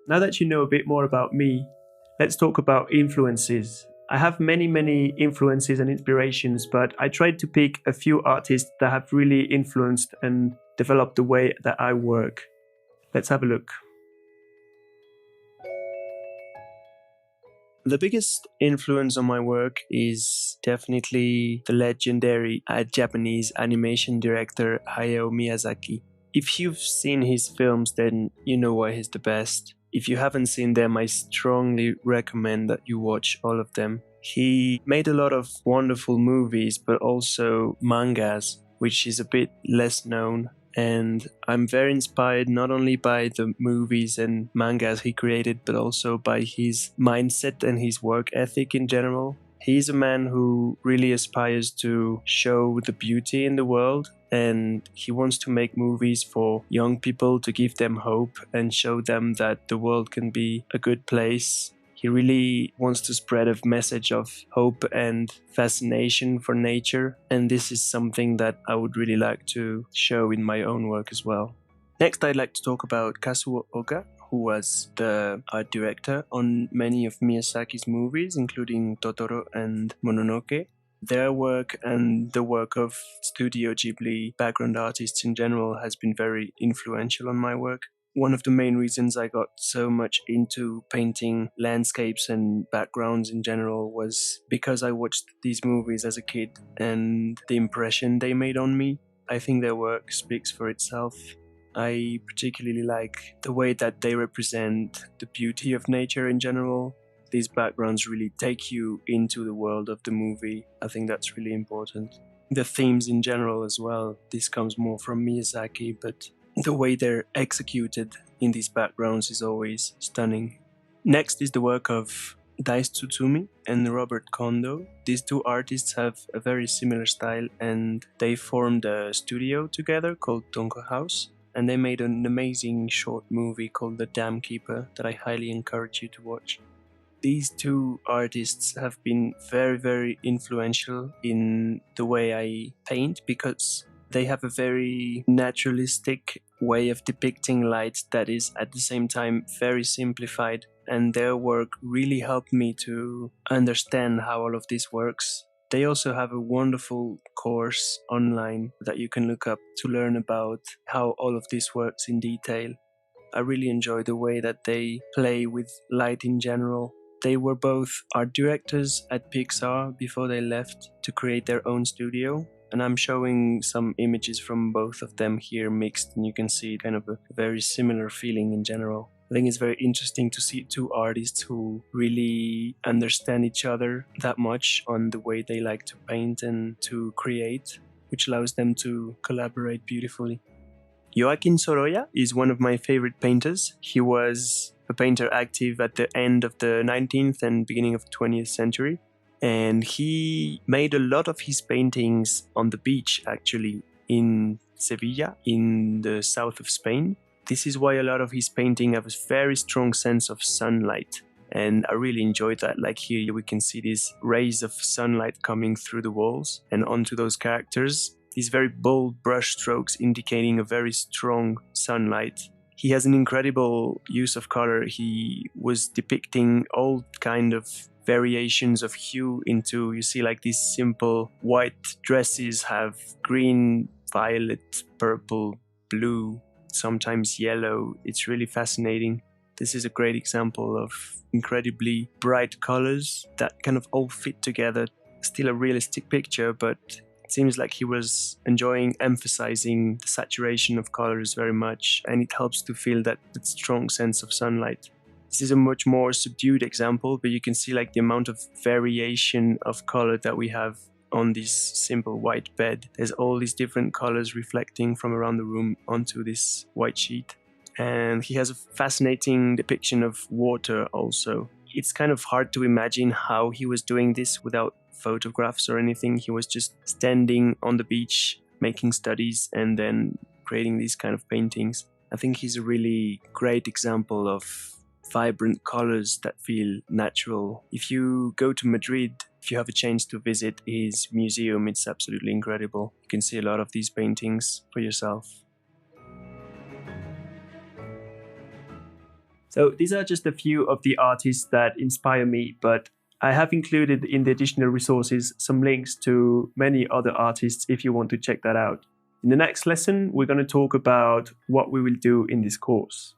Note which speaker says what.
Speaker 1: Now that you know a bit more about me, let's talk about influences. I have many influences and inspirations, but I tried to pick a few artists that have really influenced and developed the way that I work. Let's have a look. The biggest influence on my work is definitely the legendary Japanese animation director Hayao Miyazaki. If you've seen his films, then you know why he's the best. If you haven't seen them, I strongly recommend that you watch all of them. He made a lot of wonderful movies, but also mangas, which is a bit less known. And I'm very inspired not only by the movies and mangas he created, but also by his mindset and his work ethic in general. He's a man who really aspires to show the beauty in the world, and he wants to make movies for young people to give them hope and show them that the world can be a good place. He really wants to spread a message of hope and fascination for nature, and this is something that I would really like to show in my own work as well. Next, I'd like to talk about Kazuo Oga, who was the art director on many of Miyazaki's movies, including Totoro and Mononoke. Their work and the work of Studio Ghibli background artists in general has been very influential on my work. One of the main reasons I got so much into painting landscapes and backgrounds in general was because I watched these movies as a kid and the impression they made on me. I think their work speaks for itself. I particularly like the way that they represent the beauty of nature in general. These backgrounds really take you into the world of the movie. I think that's really important. The themes in general as well. This comes more from Miyazaki, but the way they're executed in these backgrounds is always stunning. Next is the work of Daisu Tsutsumi and Robert Kondo. These two artists have a very similar style, and they formed a studio together called Tonko House. And they made an amazing short movie called The Dam Keeper that I highly encourage you to watch. These two artists have been very influential in the way I paint because they have a very naturalistic way of depicting light that is at the same time very simplified, and their work really helped me to understand how all of this works. They also have a wonderful course online that you can look up to learn about how all of this works in detail. I really enjoy the way that they play with light in general. They were both art directors at Pixar before they left to create their own studio. And I'm showing some images from both of them here mixed, and you can see kind of a very similar feeling in general. I think it's very interesting to see two artists who really understand each other that much on the way they like to paint and to create, which allows them to collaborate beautifully. Joaquin Sorolla is one of my favorite painters. He was a painter active at the end of the 19th and beginning of the 20th century. And he made a lot of his paintings on the beach, actually, in Sevilla, in the south of Spain. This is why a lot of his painting have a very strong sense of sunlight. And I really enjoyed that. Like here we can see these rays of sunlight coming through the walls and onto those characters. These very bold brush strokes indicating a very strong sunlight. He has an incredible use of color. He was depicting all kind of variations of hue into, you see like these simple white dresses have green, violet, purple, blue, sometimes yellow. It's really fascinating. This is a great example of incredibly bright colors that kind of all fit together. Still a realistic picture, but it seems like he was enjoying emphasizing the saturation of colors very much, and it helps to feel that strong sense of sunlight. This is a much more subdued example, but you can see like the amount of variation of color that we have on this simple white bed. There's all these different colors reflecting from around the room onto this white sheet. And he has a fascinating depiction of water also. It's kind of hard to imagine how he was doing this without photographs or anything. He was just standing on the beach, making studies, and then creating these kind of paintings. I think he's a really great example of vibrant colors that feel natural. If you go to Madrid, if you have a chance to visit his museum, it's absolutely incredible. You can see a lot of these paintings for yourself. So these are just a few of the artists that inspire me, but I have included in the additional resources some links to many other artists if you want to check that out. In the next lesson, we're going to talk about what we will do in this course.